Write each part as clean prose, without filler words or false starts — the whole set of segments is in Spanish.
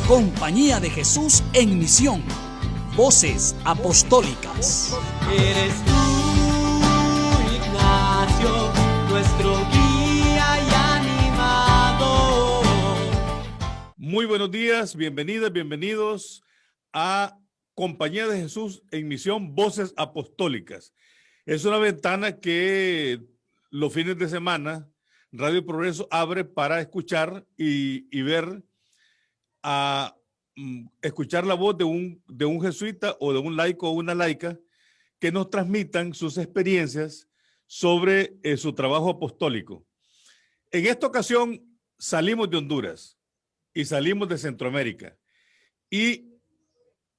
Compañía de Jesús en Misión. Voces apostólicas. Eres tú, Ignacio, nuestro guía y animador. Muy buenos días, bienvenidas, bienvenidos a Compañía de Jesús en Misión, Voces Apostólicas. Es una ventana que los fines de semana Radio Progreso abre para escuchar y ver, escuchar la voz de un jesuita o de un laico o una laica que nos transmitan sus experiencias sobre su trabajo apostólico. En esta ocasión salimos de Honduras y salimos de Centroamérica y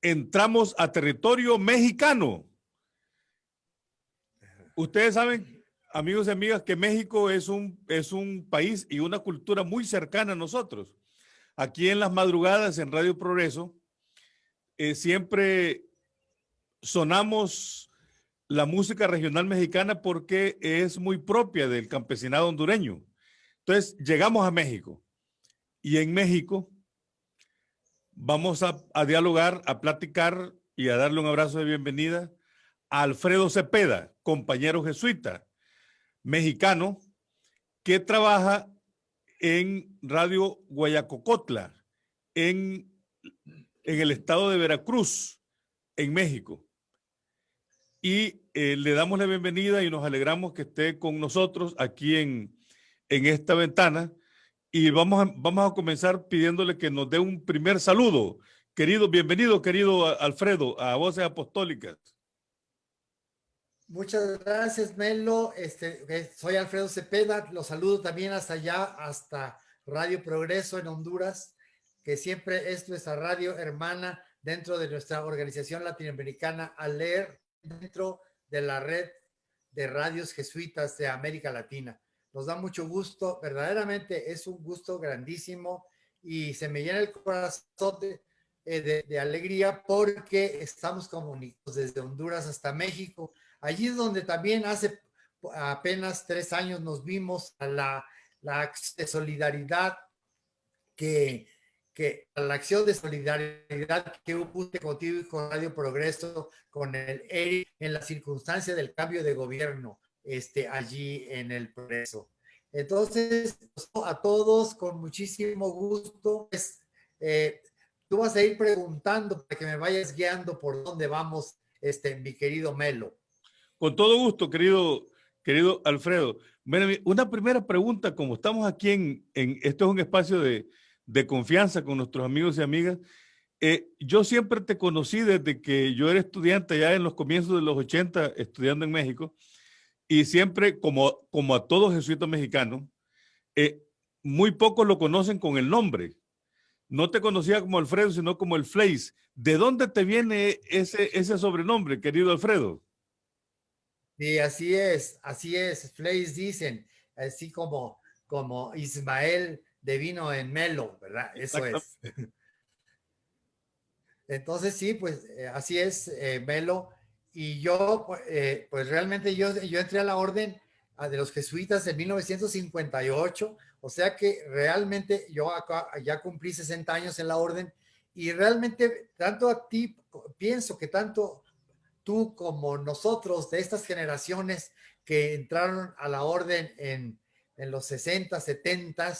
entramos a territorio mexicano. Ustedes saben, amigos y amigas, que México es un país y una cultura muy cercana a nosotros. Aquí en las madrugadas en Radio Progreso siempre sonamos la música regional mexicana porque es muy propia del campesinado hondureño. Entonces llegamos a México y en México vamos a dialogar, a platicar y a darle un abrazo de bienvenida a Alfredo Cepeda, compañero jesuita mexicano que trabaja en Radio Guayacocotla, en el estado de Veracruz, en México. Y le damos la bienvenida y nos alegramos que esté con nosotros aquí en esta ventana. Y vamos a comenzar pidiéndole que nos dé un primer saludo. Bienvenido, querido Alfredo, a Voces Apostólicas. Muchas gracias, Melo. Soy Alfredo Cepeda. Los saludo también hasta allá, hasta Radio Progreso en Honduras, que siempre es nuestra radio hermana dentro de nuestra organización latinoamericana ALER, dentro de la red de radios jesuitas de América Latina. Nos da mucho gusto, verdaderamente es un gusto grandísimo y se me llena el corazón de alegría porque estamos comunicados desde Honduras hasta México. Allí es donde también hace apenas 3 años nos vimos a la acción de solidaridad la acción de solidaridad que hubo contigo y con Radio Progreso, con el ERI, en la circunstancia del cambio de gobierno allí en el Progreso. Entonces, a todos, con muchísimo gusto, tú vas a ir preguntando para que me vayas guiando por dónde vamos, mi querido Melo. Con todo gusto, querido Alfredo. Bueno, una primera pregunta, como estamos aquí esto es un espacio de confianza con nuestros amigos y amigas. Yo siempre te conocí desde que yo era estudiante ya en los comienzos de los 80, estudiando en México, y siempre, como a todos jesuitas mexicanos, muy pocos lo conocen con el nombre. No te conocía como Alfredo, sino como el Fleis. ¿De dónde te viene ese sobrenombre, querido Alfredo? Sí, así es, Fleis dicen, así como Ismael devino en Melo, ¿verdad? Eso es. Entonces sí, pues así es, Melo. Y yo, pues realmente yo entré a la orden de los jesuitas en 1958, o sea que realmente yo acá ya cumplí 60 años en la orden y realmente tanto a ti, pienso que tanto tú como nosotros de estas generaciones que entraron a la orden en los 60, 70,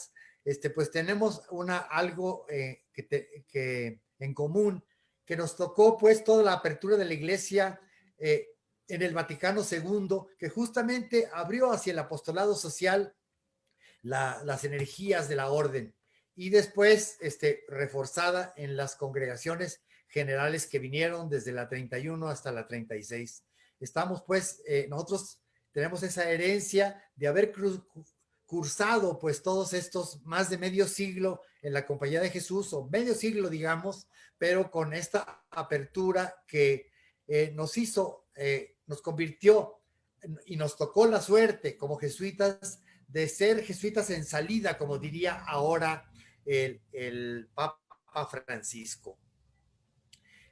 pues tenemos algo que en común, que nos tocó pues toda la apertura de la iglesia en el Vaticano II, que justamente abrió hacia el apostolado social las energías de la orden y después reforzada en las congregaciones generales que vinieron desde la 31 hasta la 36. Estamos pues, nosotros tenemos esa herencia de haber cursado pues todos estos más de medio siglo en la Compañía de Jesús, o medio siglo digamos, pero con esta apertura que nos convirtió y nos tocó la suerte como jesuitas de ser jesuitas en salida, como diría ahora el Papa Francisco.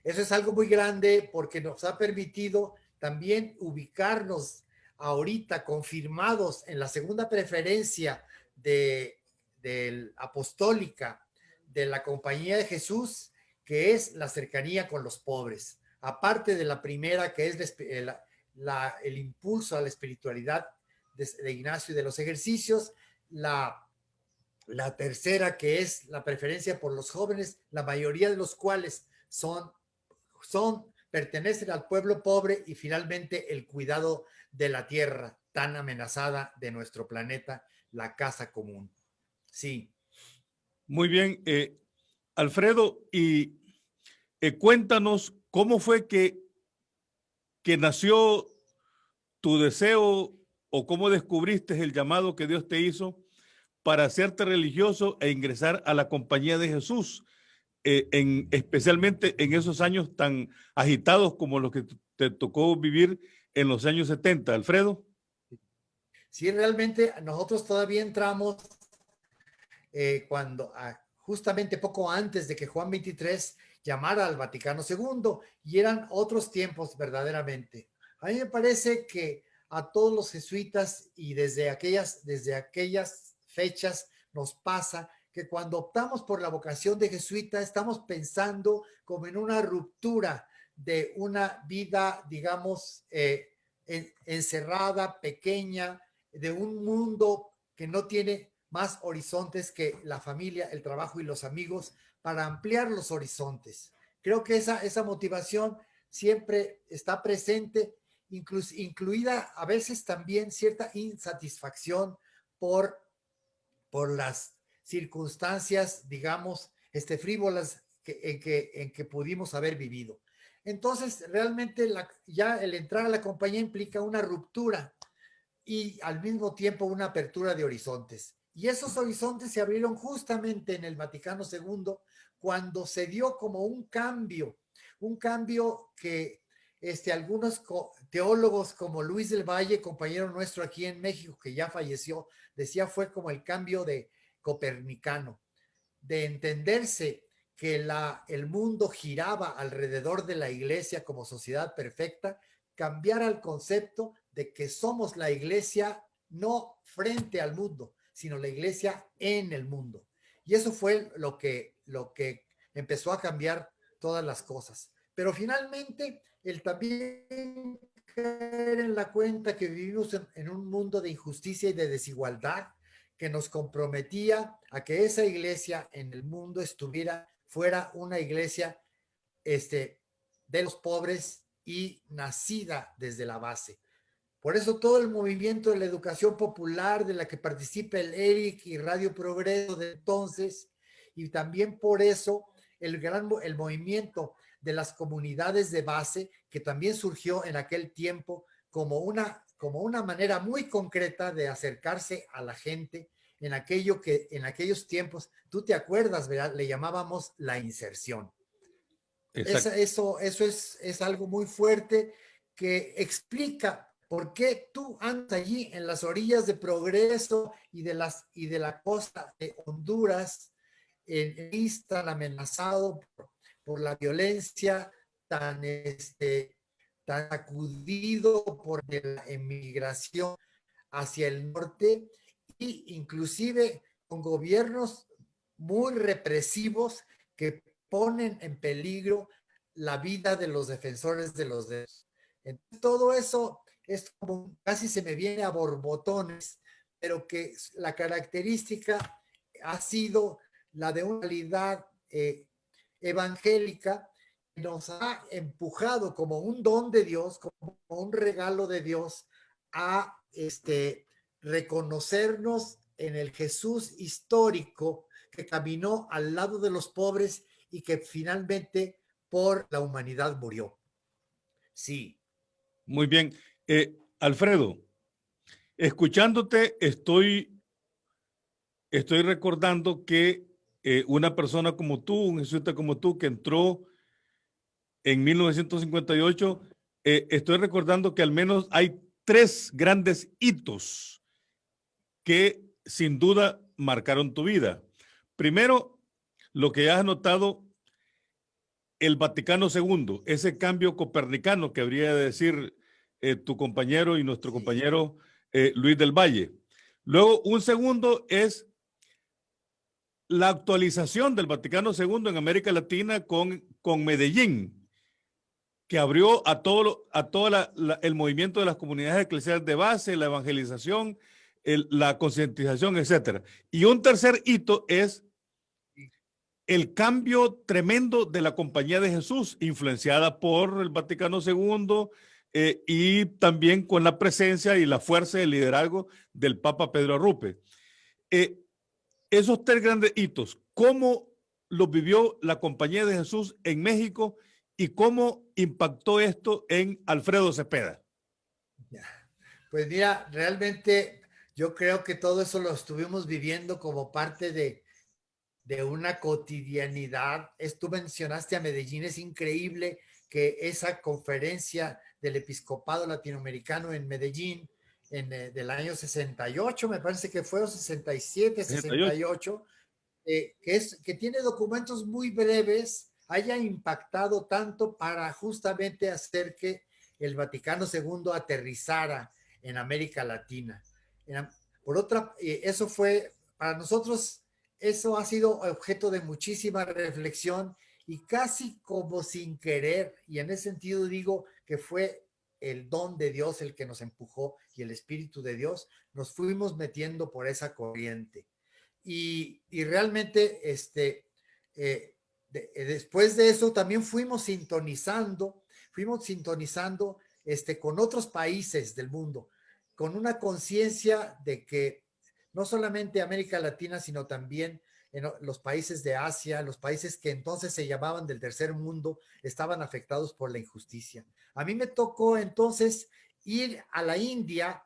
Eso es algo muy grande porque nos ha permitido también ubicarnos ahorita confirmados en la segunda preferencia del apostólica de la Compañía de Jesús, que es la cercanía con los pobres. Aparte de la primera, que es el impulso a la espiritualidad de Ignacio y de los ejercicios, la tercera, que es la preferencia por los jóvenes, la mayoría de los cuales pertenecen al pueblo pobre, y finalmente el cuidado de la tierra tan amenazada de nuestro planeta, la casa común. Sí. Muy bien, Alfredo, y cuéntanos cómo fue que nació tu deseo, o cómo descubriste el llamado que Dios te hizo para hacerte religioso e ingresar a la Compañía de Jesús, especialmente en esos años tan agitados como los que te tocó vivir en los años 70, Alfredo. Sí, realmente nosotros todavía entramos justamente poco antes de que Juan 23 llamara al Vaticano II, y eran otros tiempos verdaderamente. A mí me parece que a todos los jesuitas, y desde aquellas fechas nos pasa que cuando optamos por la vocación de jesuita estamos pensando como en una ruptura de una vida, digamos, encerrada, pequeña, de un mundo que no tiene más horizontes que la familia, el trabajo y los amigos, para ampliar los horizontes. Creo que esa motivación siempre está presente, incluida a veces también cierta insatisfacción por las circunstancias, digamos, frívolas en que pudimos haber vivido. Entonces, realmente ya el entrar a la compañía implica una ruptura y al mismo tiempo una apertura de horizontes. Y esos horizontes se abrieron justamente en el Vaticano II, cuando se dio como un cambio que algunos teólogos como Luis del Valle, compañero nuestro aquí en México, que ya falleció, decía fue como el cambio de copernicano, de entenderse que el mundo giraba alrededor de la iglesia como sociedad perfecta, cambiar al concepto de que somos la iglesia no frente al mundo, sino la iglesia en el mundo. Y eso fue lo que empezó a cambiar todas las cosas. Pero finalmente, el también caer en la cuenta que vivimos en un mundo de injusticia y de desigualdad, que nos comprometía a que esa iglesia en el mundo fuera una iglesia de los pobres y nacida desde la base. Por eso todo el movimiento de la educación popular, de la que participa el ERIC y Radio Progreso de entonces, y también por eso el movimiento de las comunidades de base, que también surgió en aquel tiempo como una manera muy concreta de acercarse a la gente en aquello que en aquellos tiempos, tú te acuerdas, ¿verdad? Le llamábamos la inserción. Eso es algo muy fuerte que explica por qué tú andas allí en las orillas de Progreso y de la costa de Honduras, tan amenazado por la violencia, tan sacudido por la emigración hacia el norte, e inclusive con gobiernos muy represivos que ponen en peligro la vida de los defensores de los derechos. Entonces, todo eso es como casi se me viene a borbotones, pero que la característica ha sido la de una realidad evangélica que nos ha empujado como un don de Dios, como un regalo de Dios, a reconocernos en el Jesús histórico que caminó al lado de los pobres y que finalmente por la humanidad murió. Sí. Muy bien. Alfredo, escuchándote, estoy recordando que una persona como tú, un jesuita como tú, que entró en 1958, estoy recordando que al menos hay 3 grandes hitos que sin duda marcaron tu vida. Primero, lo que ya has notado, el Vaticano II, ese cambio copernicano que habría de decir tu compañero y nuestro compañero Luis del Valle. Luego, un segundo es la actualización del Vaticano II en América Latina con Medellín, que abrió a todo el movimiento de las comunidades eclesiales de base, la evangelización, la concientización, etcétera. Y un tercer hito es el cambio tremendo de la Compañía de Jesús, influenciada por el Vaticano II, y también con la presencia y la fuerza y el liderazgo del Papa Pedro Arrupe. Esos tres grandes hitos, ¿cómo los vivió la Compañía de Jesús en México y cómo impactó esto en Alfredo Cepeda? Pues mira, realmente yo creo que todo eso lo estuvimos viviendo como parte de una cotidianidad. Tú mencionaste a Medellín, es increíble que esa conferencia del episcopado latinoamericano en Medellín, del año 68, me parece que fue, o 67, 68, que tiene documentos muy breves, haya impactado tanto para justamente hacer que el Vaticano II aterrizara en América Latina. Por otra, eso fue, para nosotros, eso ha sido objeto de muchísima reflexión y casi como sin querer, y en ese sentido digo que fue el don de Dios el que nos empujó y el Espíritu de Dios, nos fuimos metiendo por esa corriente. Y realmente, después de eso también fuimos sintonizando con otros países del mundo, con una conciencia de que no solamente América Latina, sino también en los países de Asia, los países que entonces se llamaban del tercer mundo, estaban afectados por la injusticia. A mí me tocó entonces ir a la India,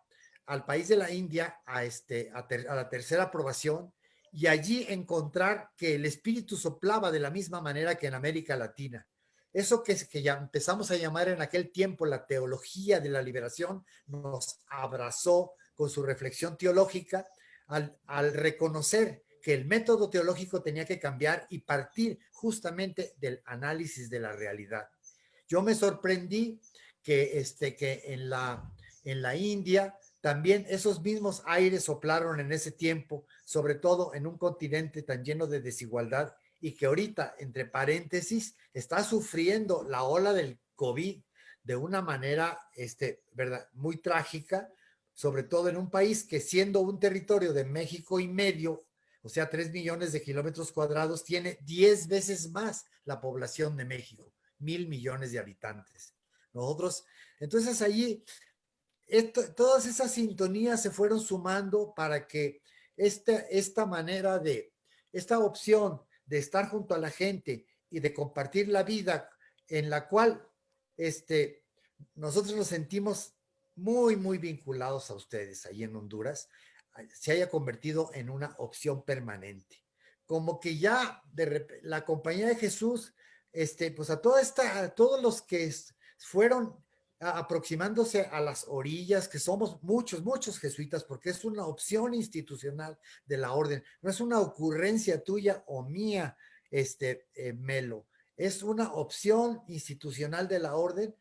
al país de la India, a la tercera aprobación, y allí encontrar que el espíritu soplaba de la misma manera que en América Latina. Eso que ya empezamos a llamar en aquel tiempo la teología de la liberación, nos abrazó con su reflexión teológica al reconocer que el método teológico tenía que cambiar y partir justamente del análisis de la realidad. Yo me sorprendí que en la India también esos mismos aires soplaron en ese tiempo, sobre todo en un continente tan lleno de desigualdad y que ahorita, entre paréntesis, está sufriendo la ola del COVID de una manera ¿verdad? Muy trágica, sobre todo en un país que, siendo un territorio de México y medio, o sea, 3 millones de kilómetros cuadrados, tiene 10 veces más la población de México, 1,000 millones de habitantes. Nosotros, entonces allí, todas esas sintonías se fueron sumando para que esta manera esta opción de estar junto a la gente y de compartir la vida en la cual nosotros nos sentimos muy, muy vinculados a ustedes ahí en Honduras, se haya convertido en una opción permanente. Como que ya la Compañía de Jesús, pues a todos los que fueron aproximándose a las orillas, que somos muchos, muchos jesuitas, porque es una opción institucional de la orden, no es una ocurrencia tuya o mía, Melo, es una opción institucional de la orden,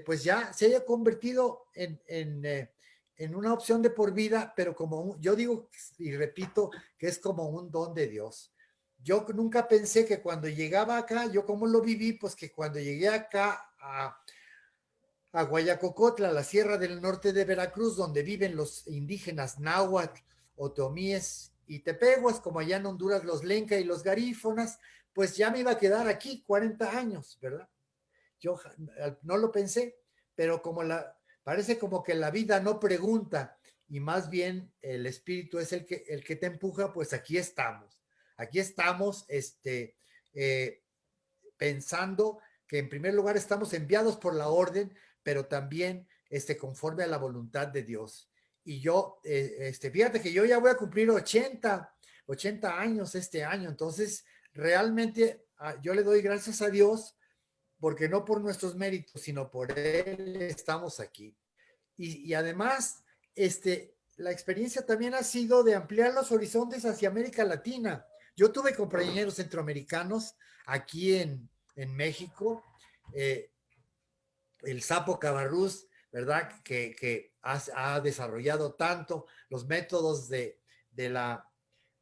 pues ya se haya convertido en una opción de por vida, pero yo digo y repito que es como un don de Dios. Yo nunca pensé que cuando llegaba acá, yo como lo viví, pues que cuando llegué acá a Guayacocotla, la sierra del norte de Veracruz, donde viven los indígenas náhuatl, otomíes y tepehuas, como allá en Honduras los lenca y los garífonas, pues ya me iba a quedar aquí 40 años, ¿verdad? Yo no lo pensé, pero parece como que la vida no pregunta y más bien el espíritu es el que te empuja, pues aquí estamos, pensando que en primer lugar estamos enviados por la orden, pero también conforme a la voluntad de Dios. Y yo, fíjate que yo ya voy a cumplir 80 años este año, entonces realmente yo le doy gracias a Dios porque no por nuestros méritos, sino por Él estamos aquí. Y además, la experiencia también ha sido de ampliar los horizontes hacia América Latina. Yo tuve compañeros centroamericanos aquí en México, el Sapo Cabarrús, ¿verdad? Que ha desarrollado tanto los métodos de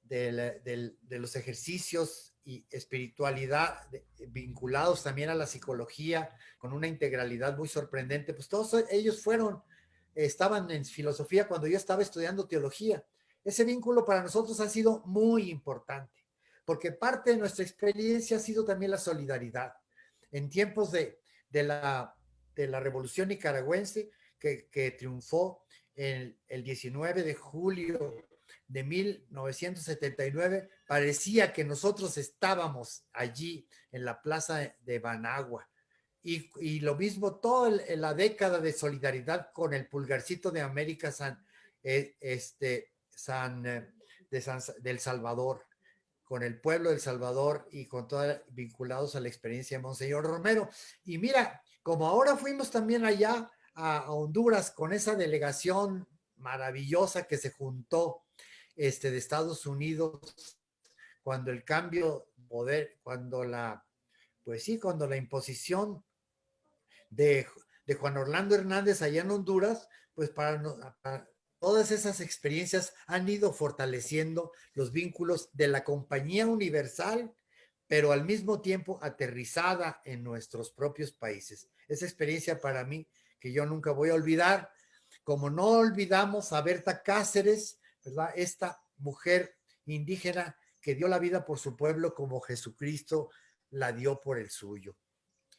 de los ejercicios y espiritualidad vinculados también a la psicología con una integralidad muy sorprendente, pues todos ellos estaban en filosofía cuando yo estaba estudiando teología. Ese vínculo para nosotros ha sido muy importante, porque parte de nuestra experiencia ha sido también la solidaridad. En tiempos de la revolución nicaragüense que triunfó el 19 de julio de 1979, parecía que nosotros estábamos allí en la plaza de Managua. Y lo mismo toda la década de solidaridad con el pulgarcito de América del Salvador, con el pueblo del Salvador y con todos vinculados a la experiencia de Monseñor Romero. Y mira, como ahora fuimos también allá a Honduras con esa delegación maravillosa que se juntó de Estados Unidos, cuando el cambio de poder, cuando la imposición de Juan Orlando Hernández allá en Honduras, pues para todas esas experiencias han ido fortaleciendo los vínculos de la compañía universal, pero al mismo tiempo aterrizada en nuestros propios países. Esa experiencia para mí que yo nunca voy a olvidar, como no olvidamos a Berta Cáceres, ¿verdad? Esta mujer indígena que dio la vida por su pueblo como Jesucristo la dio por el suyo.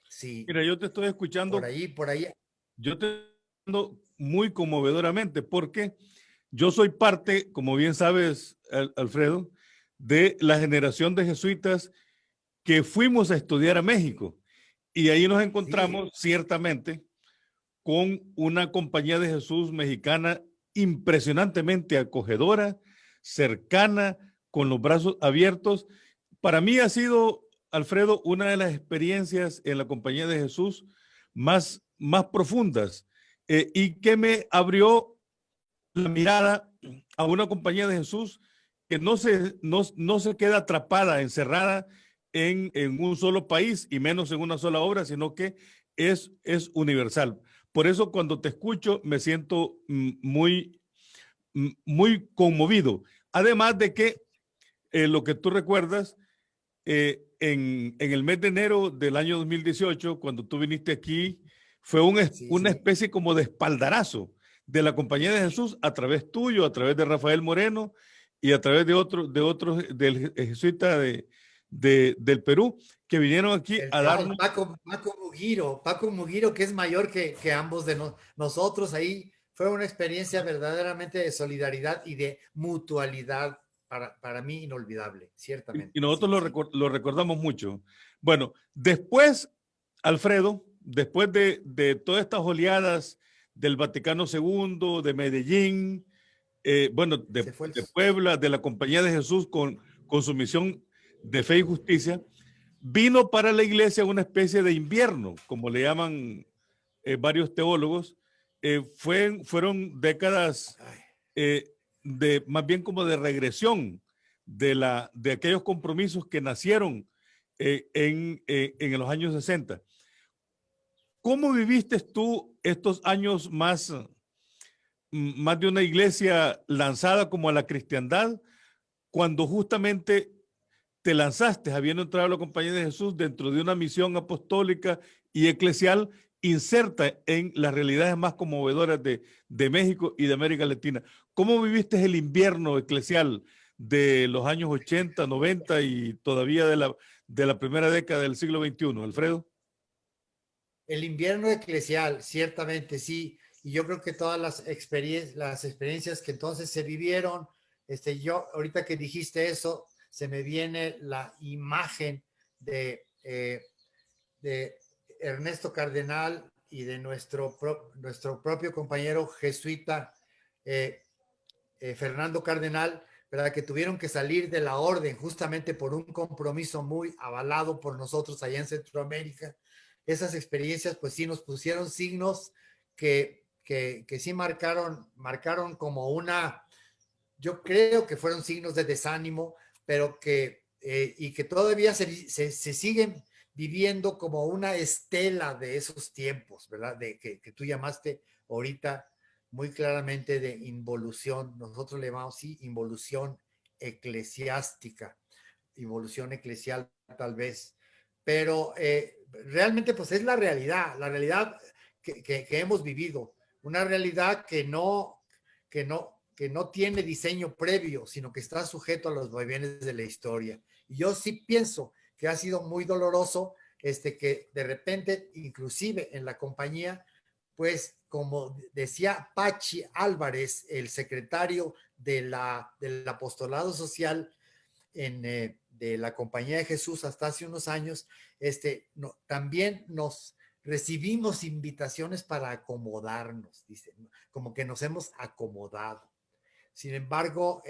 Sí. Mira, yo te estoy escuchando. Por ahí. Yo te estoy escuchando muy conmovedoramente porque yo soy parte, como bien sabes, Alfredo, de la generación de jesuitas que fuimos a estudiar a México. Y ahí nos encontramos ciertamente con una compañía de Jesús mexicana impresionantemente acogedora, cercana, con los brazos abiertos. Para mí ha sido, Alfredo, una de las experiencias en la compañía de Jesús más profundas y que me abrió la mirada a una compañía de Jesús que no se queda atrapada, encerrada en un solo país y menos en una sola obra, sino que es universal. Por eso cuando te escucho me siento muy conmovido. Además de que lo que tú recuerdas, en el mes de enero del año 2018, cuando tú viniste aquí, fue una especie como de espaldarazo de la Compañía de Jesús a través tuyo, a través de Rafael Moreno y a través de otros del jesuita del Perú, que vinieron aquí a darnos... Paco Mugiro, que es mayor que ambos de nosotros. Ahí fue una experiencia verdaderamente de solidaridad y de mutualidad para mí inolvidable, ciertamente. Y nosotros lo recordamos mucho. Bueno, después, Alfredo, después de todas estas oleadas del Vaticano II, de Medellín, de Puebla, de la Compañía de Jesús con su misión de fe y justicia, vino para la iglesia una especie de invierno, como le llaman varios teólogos. Fueron décadas más bien como de regresión de aquellos compromisos que nacieron en los años 60. ¿Cómo viviste tú estos años más de una iglesia lanzada como a la cristiandad, cuando justamente te lanzaste, habiendo entrado a la Compañía de Jesús dentro de una misión apostólica y eclesial inserta en las realidades más conmovedoras de México y de América Latina? ¿Cómo viviste el invierno eclesial de los años 80, 90 y todavía de la primera década del siglo XXI, Alfredo? El invierno eclesial, ciertamente sí, y yo creo que todas las experiencias que entonces se vivieron, yo ahorita que dijiste eso, se me viene la imagen de Ernesto Cardenal y de nuestro propio compañero jesuita Fernando Cardenal, ¿verdad? Que tuvieron que salir de la orden justamente por un compromiso muy avalado por nosotros allá en Centroamérica. Esas experiencias pues sí nos pusieron signos que sí marcaron como yo creo que fueron signos de desánimo, pero y que todavía se siguen viviendo como una estela de esos tiempos, ¿verdad? Que tú llamaste ahorita muy claramente de involución. Nosotros le llamamos, sí, involución eclesiástica, involución eclesial tal vez, pero realmente pues es la realidad que hemos vivido, una realidad que no tiene diseño previo, sino que está sujeto a los vaivenes de la historia. Y yo sí pienso que ha sido muy doloroso que de repente, inclusive en la compañía, pues como decía Pachi Álvarez, el secretario del apostolado social de la Compañía de Jesús hasta hace unos años, también nos recibimos invitaciones para acomodarnos, dicen, ¿no? Como que nos hemos acomodado. Sin embargo,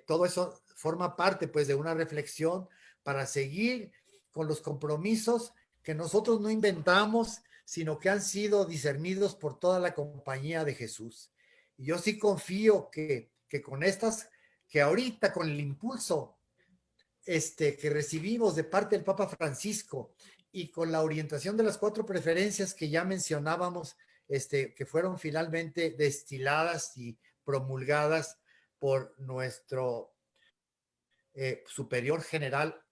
todo eso forma parte pues de una reflexión para seguir con los compromisos que nosotros no inventamos, sino que han sido discernidos por toda la Compañía de Jesús. Y yo sí confío que con estas, que ahorita con el impulso que recibimos de parte del Papa Francisco y con la orientación de las 4 preferencias que ya mencionábamos, que fueron finalmente destiladas y promulgadas por nuestro superior general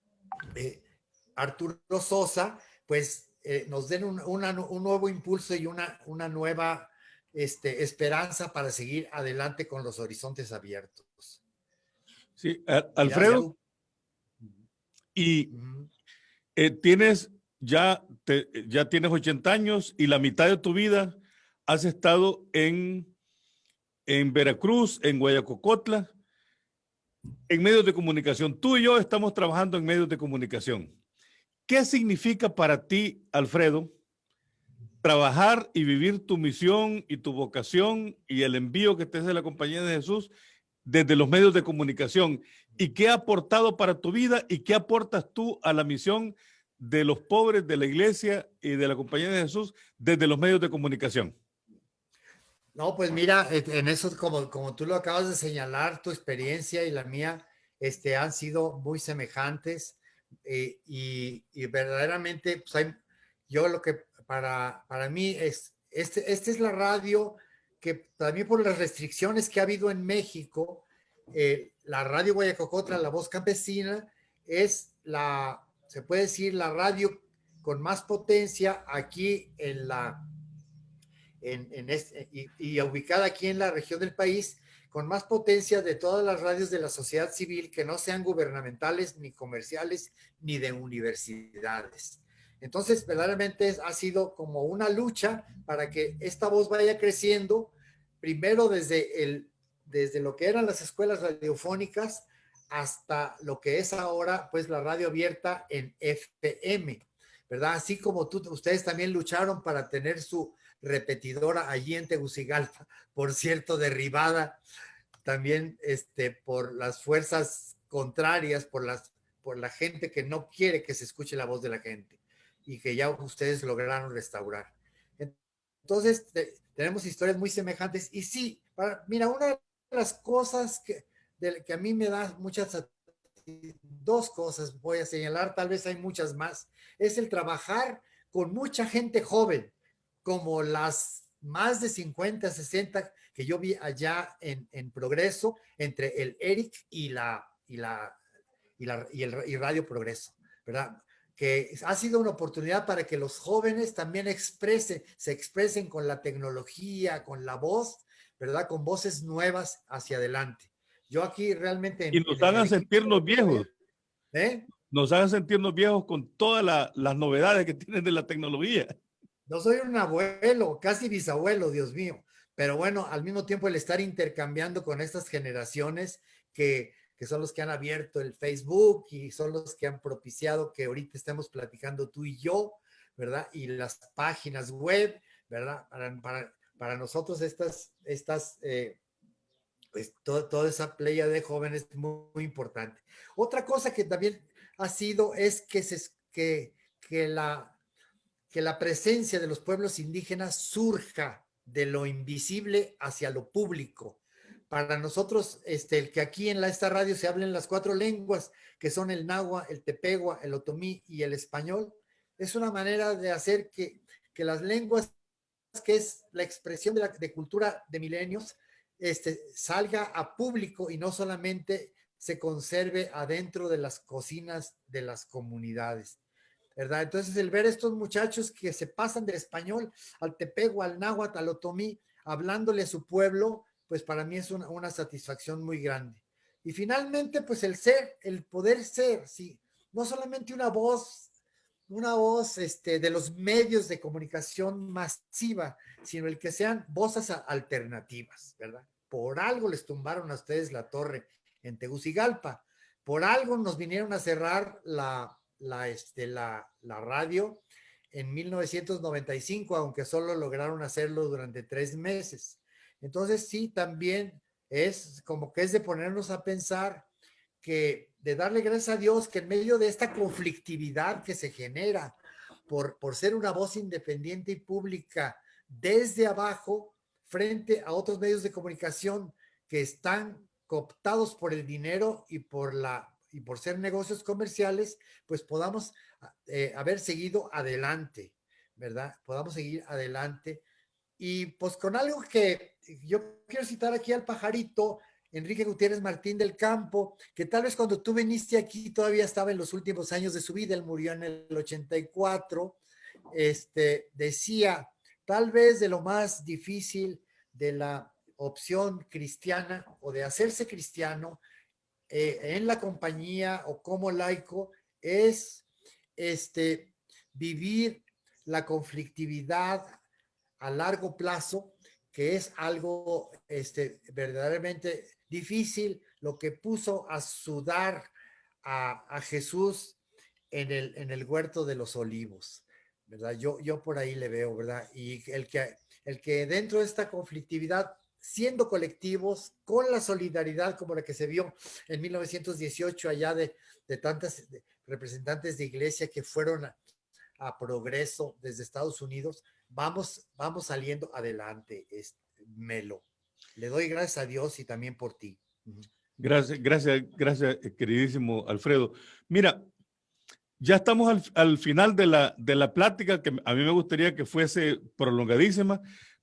Arturo Sosa, pues nos den un nuevo impulso y una nueva esperanza para seguir adelante con los horizontes abiertos. Sí, Alfredo, y tienes ya tienes 80 años y la mitad de tu vida has estado en Veracruz, en Guayacocotla, en medios de comunicación. Tú y yo estamos trabajando en medios de comunicación. ¿Qué significa para ti, Alfredo, trabajar y vivir tu misión y tu vocación y el envío que te hace la Compañía de Jesús desde los medios de comunicación? ¿Y qué ha aportado para tu vida y qué aportas tú a la misión de los pobres de la iglesia y de la Compañía de Jesús desde los medios de comunicación? No, pues mira, en eso, como tú lo acabas de señalar, tu experiencia y la mía han sido muy semejantes y verdaderamente, pues yo lo que para mí esta es la radio que también por las restricciones que ha habido en México, la radio Guayacocotla, la voz campesina, es se puede decir, la radio con más potencia aquí y ubicada aquí en la región del país, con más potencia de todas las radios de la sociedad civil que no sean gubernamentales, ni comerciales, ni de universidades. Entonces, verdaderamente ha sido como una lucha para que esta voz vaya creciendo, primero desde lo que eran las escuelas radiofónicas hasta lo que es ahora, pues la radio abierta en FM, ¿verdad? Así como ustedes también lucharon para tener su repetidora allí en Tegucigalpa, por cierto, derribada también por las fuerzas contrarias, por la gente que no quiere que se escuche la voz de la gente y que ya ustedes lograron restaurar. Entonces, tenemos historias muy semejantes y sí, mira, una de las cosas que a mí me da muchas, 2 cosas voy a señalar, tal vez hay muchas más, es el trabajar con mucha gente joven, como las más de 50, 60 que yo vi allá en Progreso, entre el ERIC y Radio Progreso, ¿verdad? Que ha sido una oportunidad para que los jóvenes también se expresen con la tecnología, con la voz, ¿verdad? Con voces nuevas hacia adelante. Yo aquí realmente... Y nos hagan sentirnos viejos. ¿Eh? Nos hagan sentirnos viejos con todas las novedades que tienen de la tecnología. No soy un abuelo, casi bisabuelo, Dios mío. Pero bueno, al mismo tiempo el estar intercambiando con estas generaciones que son los que han abierto el Facebook y son los que han propiciado que ahorita estemos platicando tú y yo, ¿verdad? Y las páginas web, ¿verdad? Para nosotros pues toda esa playa de jóvenes es muy, muy importante. Otra cosa que también ha sido es que la presencia de los pueblos indígenas surja de lo invisible hacia lo público. Para nosotros, el que aquí en esta radio se hablen las 4 lenguas, que son el náhuatl, el tepehua, el otomí y el español, es una manera de hacer que las lenguas, que es la expresión de cultura de milenios, salga a público y no solamente se conserve adentro de las cocinas de las comunidades, ¿verdad? Entonces, el ver estos muchachos que se pasan del español al tepego, al náhuatl, al otomí, hablándole a su pueblo, pues para mí es una satisfacción muy grande. Y finalmente, pues el ser, el poder ser, sí, no solamente una voz de los medios de comunicación masiva, sino el que sean voces alternativas, ¿verdad? Por algo les tumbaron a ustedes la torre en Tegucigalpa, por algo nos vinieron a cerrar la radio en 1995, aunque solo lograron hacerlo durante 3 meses. Entonces sí, también es como que es de ponernos a pensar que de darle gracias a Dios que en medio de esta conflictividad que se genera por ser una voz independiente y pública desde abajo frente a otros medios de comunicación que están cooptados por el dinero y por ser negocios comerciales, pues podamos haber seguido adelante, ¿verdad? Podamos seguir adelante. Y pues con algo que yo quiero citar aquí al pajarito, Enrique Gutiérrez Martín del Campo, que tal vez cuando tú viniste aquí todavía estaba en los últimos años de su vida, él murió en el 84, decía, tal vez de lo más difícil de la opción cristiana o de hacerse cristiano en la compañía o como laico es vivir la conflictividad a largo plazo, que es algo verdaderamente difícil, lo que puso a sudar a Jesús en el huerto de los olivos, ¿verdad? Yo por ahí le veo, ¿verdad? Y el que dentro de esta conflictividad, siendo colectivos, con la solidaridad como la que se vio en 1918 allá de tantas representantes de iglesia que fueron a Progreso desde Estados Unidos, vamos saliendo adelante, Melo. Le doy gracias a Dios y también por ti. Gracias, queridísimo Alfredo. Mira, ya estamos al final de la plática, que a mí me gustaría que fuese prolongadísima,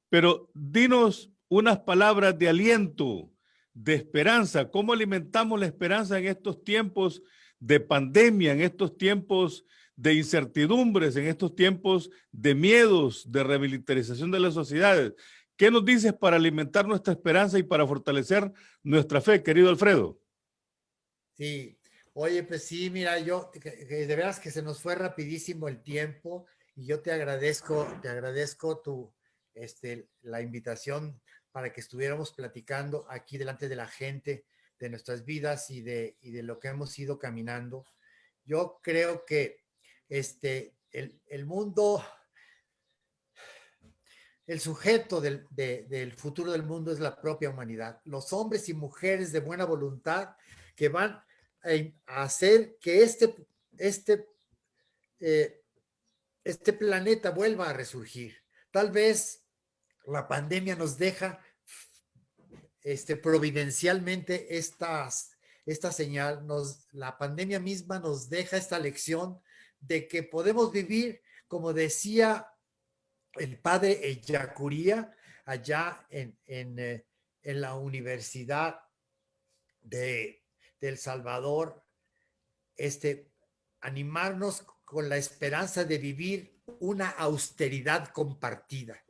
pero dinos unas palabras de aliento, de esperanza. ¿Cómo alimentamos la esperanza en estos tiempos de pandemia, en estos tiempos de incertidumbres, en estos tiempos de miedos, de remilitarización de las sociedades? ¿Qué nos dices para alimentar nuestra esperanza y para fortalecer nuestra fe, querido Alfredo? Sí, oye, pues sí, mira, que de veras que se nos fue rapidísimo el tiempo y yo te agradezco la invitación para que estuviéramos platicando aquí delante de la gente de nuestras vidas y de lo que hemos ido caminando. Yo creo que el mundo, el sujeto del futuro del mundo es la propia humanidad. Los hombres y mujeres de buena voluntad que van a hacer que este planeta vuelva a resurgir. Tal vez la pandemia nos deja providencialmente esta señal, la pandemia misma nos deja esta lección de que podemos vivir, como decía el padre Ellacuría, allá en la Universidad de El Salvador, animarnos con la esperanza de vivir una austeridad compartida.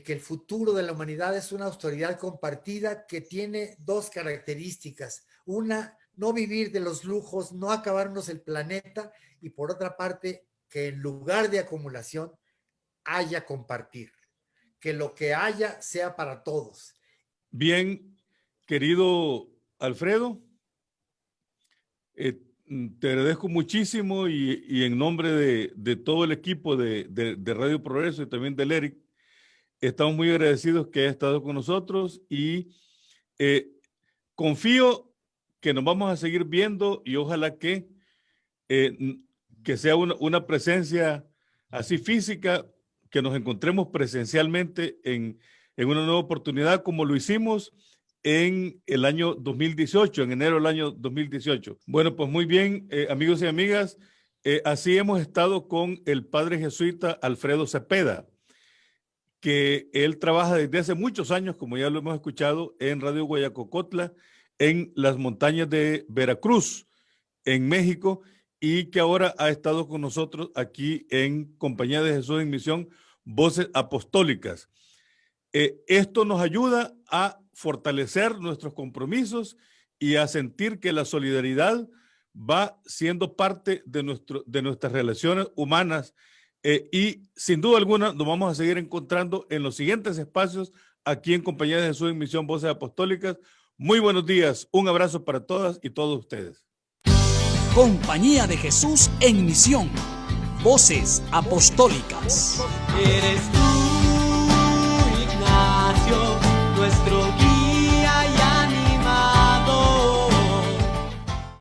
Que el futuro de la humanidad es una austeridad compartida que tiene 2 características. Una, no vivir de los lujos, no acabarnos el planeta, y por otra parte, que en lugar de acumulación haya compartir, que lo que haya sea para todos. Bien, querido Alfredo, te agradezco muchísimo y en nombre de todo el equipo de Radio Progreso y también del ERIC, estamos muy agradecidos que haya estado con nosotros y confío que nos vamos a seguir viendo y ojalá que sea una presencia así física, que nos encontremos presencialmente en una nueva oportunidad como lo hicimos en el año 2018, en enero del año 2018. Bueno, pues muy bien, amigos y amigas, así hemos estado con el padre jesuita Alfredo Cepeda, que él trabaja desde hace muchos años, como ya lo hemos escuchado, en Radio Guayacocotla, en las montañas de Veracruz, en México, y que ahora ha estado con nosotros aquí en Compañía de Jesús en Misión, Voces Apostólicas. Esto nos ayuda a fortalecer nuestros compromisos y a sentir que la solidaridad va siendo parte de nuestras relaciones humanas, y sin duda alguna nos vamos a seguir encontrando en los siguientes espacios aquí en Compañía de Jesús en Misión Voces Apostólicas. Muy buenos días, un abrazo para todas y todos ustedes. Compañía de Jesús en Misión, Voces Apostólicas. Eres tú